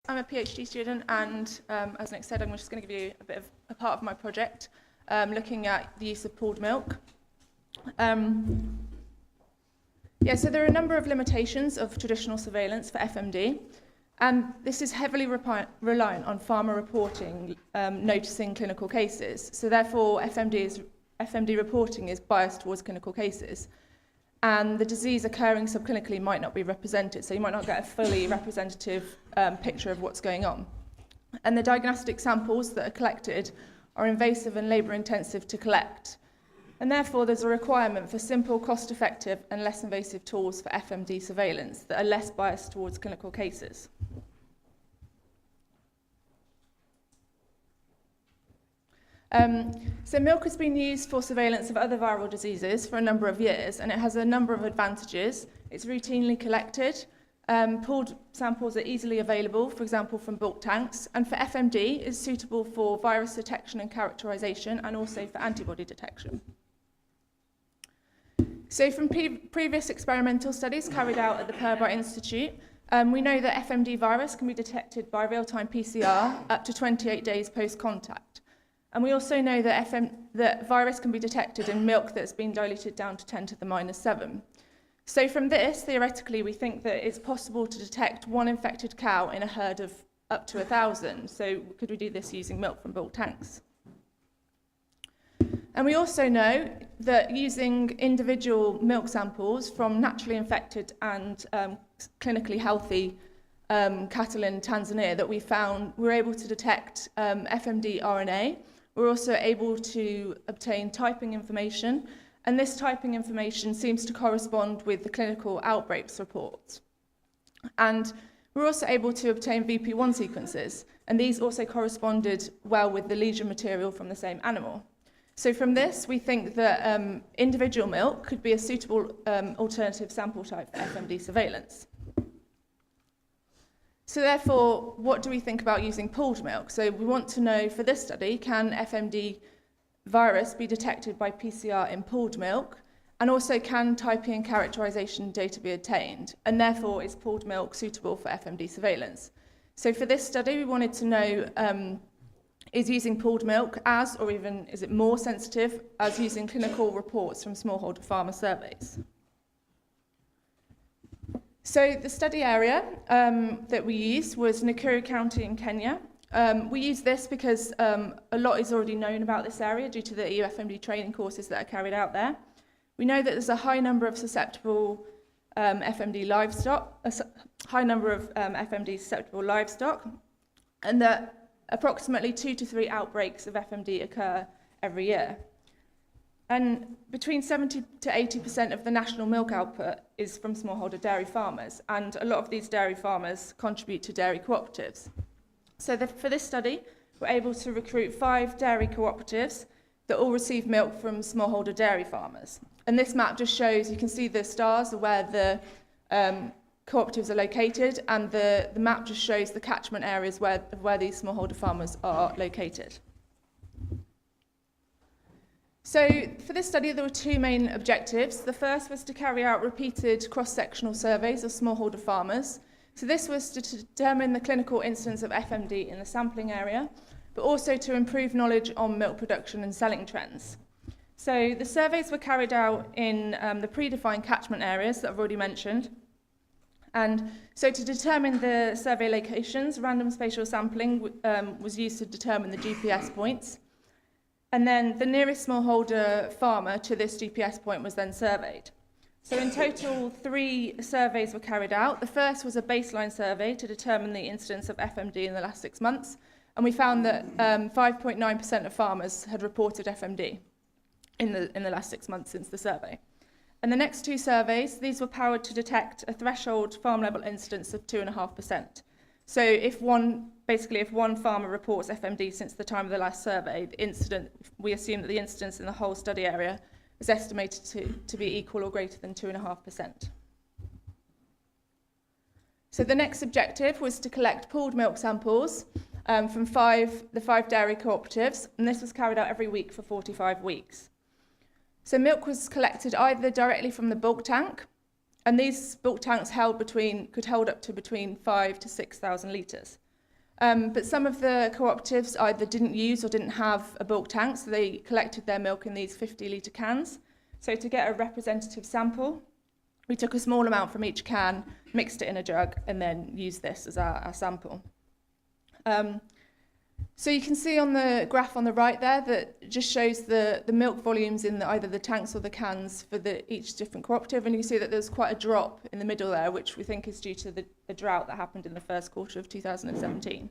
I'm a PhD student, and as Nick said, I'm just going to give you a bit of a part of my project, looking at the use of pooled milk. So there are a number of limitations of traditional surveillance for FMD, and this is heavily reliant on farmer reporting, noticing clinical cases. So therefore, FMD reporting is biased towards clinical cases, and the disease occurring subclinically might not be represented, so you might not get a fully representative picture of what's going on. And the diagnostic samples that are collected are invasive and labour-intensive to collect. And therefore, there's a requirement for simple, cost-effective and less invasive tools for FMD surveillance that are less biased towards clinical cases. So milk has been used for surveillance of other viral diseases for a number of years, and it has a number of advantages. It's routinely collected, pooled samples are easily available, for example from bulk tanks, and for FMD is suitable for virus detection and characterization, and also for antibody detection. So from previous experimental studies carried out at the Purbright Institute, we know that FMD virus can be detected by real-time PCR up to 28 days post-contact. And we also know that virus can be detected in milk that's been diluted down to 10 to the minus 7. So from this, theoretically, we think that it's possible to detect one infected cow in a herd of up to 1,000. So could we do this using milk from bulk tanks? And we also know that using individual milk samples from naturally infected and clinically healthy cattle in Tanzania that we found, we're able to detect FMD RNA. We're also able to obtain typing information, and this typing information seems to correspond with the clinical outbreaks reports. And we're also able to obtain VP1 sequences, and these also corresponded well with the lesion material from the same animal. So from this, we think that individual milk could be a suitable alternative sample type for FMD surveillance. So therefore, what do we think about using pooled milk? So we want to know, for this study, can FMD virus be detected by PCR in pooled milk? And also, can typing and characterization data be obtained? And therefore, is pooled milk suitable for FMD surveillance? So for this study, we wanted to know, is using pooled milk as, or even is it more sensitive as using clinical reports from smallholder farmer surveys? So the study area that we used was Nakuru County in Kenya. We used this because a lot is already known about this area due to the EuFMD training courses that are carried out there. We know that there's a high number of susceptible FMD livestock, FMD susceptible livestock, and that approximately 2 to 3 outbreaks of FMD occur every year. And between 70 to 80% of the national milk output is from smallholder dairy farmers, and a lot of these dairy farmers contribute to dairy cooperatives. So for this study, we're able to recruit 5 dairy cooperatives that all receive milk from smallholder dairy farmers. And this map just shows, you can see the stars of where the cooperatives are located, and the map just shows the catchment areas where these smallholder farmers are located. So for this study, there were 2 main objectives. The first was to carry out repeated cross-sectional surveys of smallholder farmers. So this was to determine the clinical incidence of FMD in the sampling area, but also to improve knowledge on milk production and selling trends. So the surveys were carried out in the predefined catchment areas that I've already mentioned. And so to determine the survey locations, random spatial sampling was used to determine the GPS points. And then the nearest smallholder farmer to this GPS point was then surveyed. So in total, 3 surveys were carried out. The first was a baseline survey to determine the incidence of FMD in the last 6 months. And we found that 5.9% of farmers had reported FMD in the last 6 months since the survey. And the next 2 surveys, these were powered to detect a threshold farm level incidence of 2.5%. So if one farmer reports FMD since the time of the last survey, we assume that the incidence in the whole study area is estimated to be equal or greater than 2.5%. So the next objective was to collect pooled milk samples from the 5 dairy cooperatives, and this was carried out every week for 45 weeks. So milk was collected either directly from the bulk tank, and these bulk tanks could hold up to between 5,000 to 6,000 litres. But some of the cooperatives either didn't use or didn't have a bulk tank, so they collected their milk in these 50-litre cans. So to get a representative sample, we took a small amount from each can, mixed it in a jug, and then used this as our sample. So you can see on the graph on the right there that it just shows the milk volumes in either the tanks or the cans for each different cooperative, and you can see that there's quite a drop in the middle there, which we think is due to the drought that happened in the first quarter of 2017.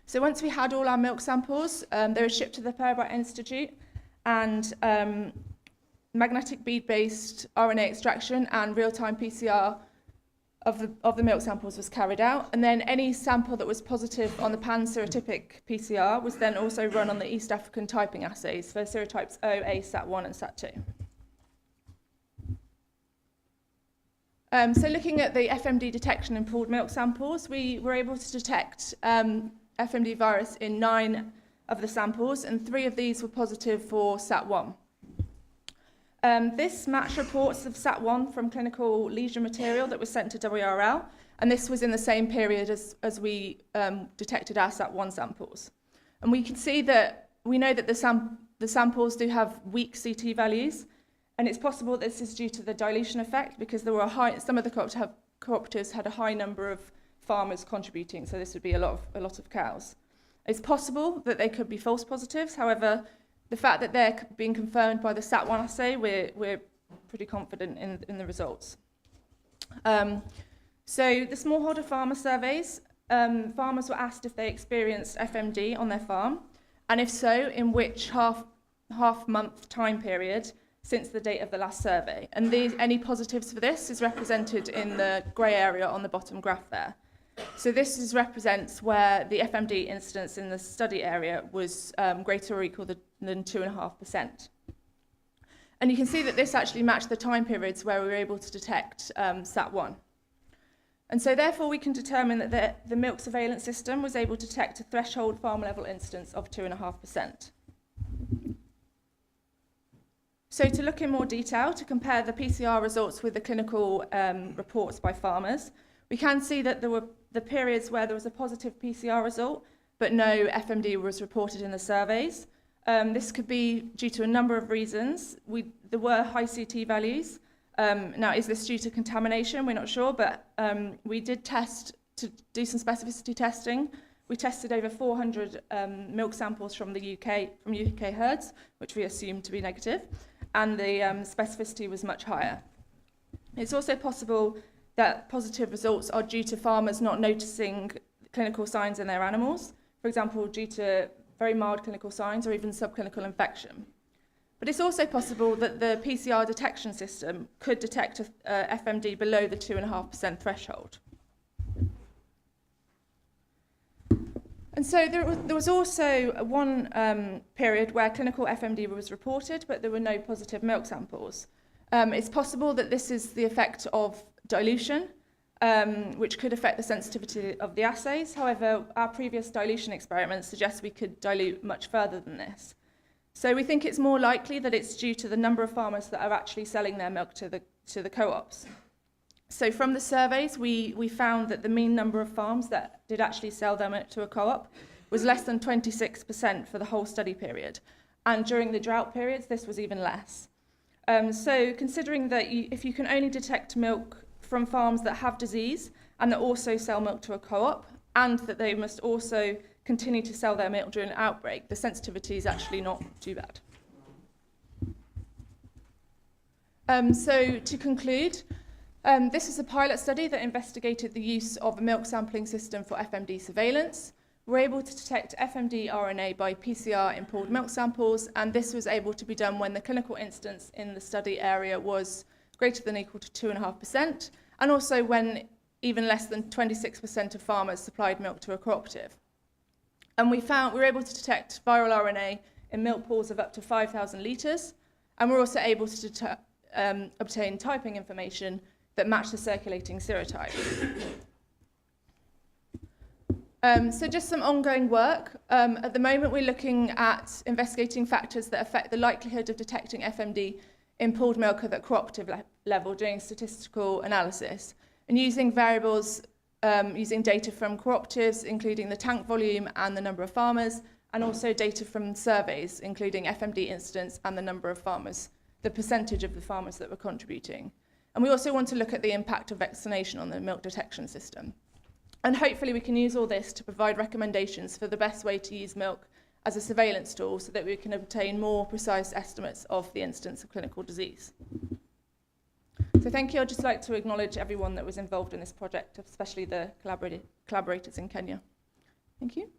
So once we had all our milk samples, they were shipped to the Parabright Institute, and magnetic bead-based RNA extraction and real-time PCR of the milk samples was carried out, and then any sample that was positive on the pan-serotypic PCR was then also run on the East African typing assays for serotypes O, A, SAT1 and SAT2. So looking at the FMD detection in pooled milk samples, we were able to detect FMD virus in 9 of the samples, and 3 of these were positive for SAT1. This matched reports of SAT1 from clinical lesion material that was sent to WRL, and this was in the same period as we detected our SAT1 samples. And we can see that we know that the samples do have weak CT values, and it's possible that this is due to the dilution effect because there were some of the cooperatives had a high number of farmers contributing, so this would be a lot of cows. It's possible that they could be false positives. However, the fact that they're being confirmed by the SAT1 assay, we're pretty confident in the results. So the smallholder farmer surveys, farmers were asked if they experienced FMD on their farm, and if so, in which half-month time period since the date of the last survey. And any positives for this is represented in the grey area on the bottom graph there. So this represents where the FMD incidence in the study area was greater or equal than 2.5%. And you can see that this actually matched the time periods where we were able to detect SAT1. And so therefore we can determine that the milk surveillance system was able to detect a threshold farm level incidence of 2.5%. So to look in more detail, to compare the PCR results with the clinical reports by farmers, we can see that there were the periods where there was a positive PCR result, but no FMD was reported in the surveys. This could be due to a number of reasons. There were high CT values. Now, is this due to contamination? We're not sure, but we did test to do some specificity testing. We tested over 400 milk samples from the UK herds, which we assumed to be negative, and the specificity was much higher. It's also possible that positive results are due to farmers not noticing clinical signs in their animals, for example, due to very mild clinical signs or even subclinical infection. But it's also possible that the PCR detection system could detect a FMD below the 2.5% threshold. And so there was also one period where clinical FMD was reported, but there were no positive milk samples. It's possible that this is the effect of dilution, which could affect the sensitivity of the assays. However, our previous dilution experiments suggest we could dilute much further than this. So we think it's more likely that it's due to the number of farmers that are actually selling their milk to the co-ops. So from the surveys, we found that the mean number of farms that did actually sell their milk to a co-op was less than 26% for the whole study period. And during the drought periods, this was even less. So considering that if you can only detect milk from farms that have disease and that also sell milk to a co-op, and that they must also continue to sell their milk during an outbreak, the sensitivity is actually not too bad. So to conclude, this is a pilot study that investigated the use of a milk sampling system for FMD surveillance. We're able to detect FMD RNA by PCR in pooled milk samples, and this was able to be done when the clinical incidence in the study area was greater than or equal to 2.5%, and also when even less than 26% of farmers supplied milk to a cooperative. And we were able to detect viral RNA in milk pools of up to 5,000 litres, and we're also able to obtain typing information that matched the circulating serotype. So just some ongoing work. At the moment, we're looking at investigating factors that affect the likelihood of detecting FMD in pooled milk at the cooperative level, doing statistical analysis, and using variables using data from cooperatives, including the tank volume and the number of farmers, and also data from surveys, including FMD incidents and the number of farmers, the percentage of the farmers that were contributing. And we also want to look at the impact of vaccination on the milk detection system. And hopefully we can use all this to provide recommendations for the best way to use milk as a surveillance tool so that we can obtain more precise estimates of the incidence of clinical disease. So thank you. I'd just like to acknowledge everyone that was involved in this project, especially the collaborators in Kenya. Thank you.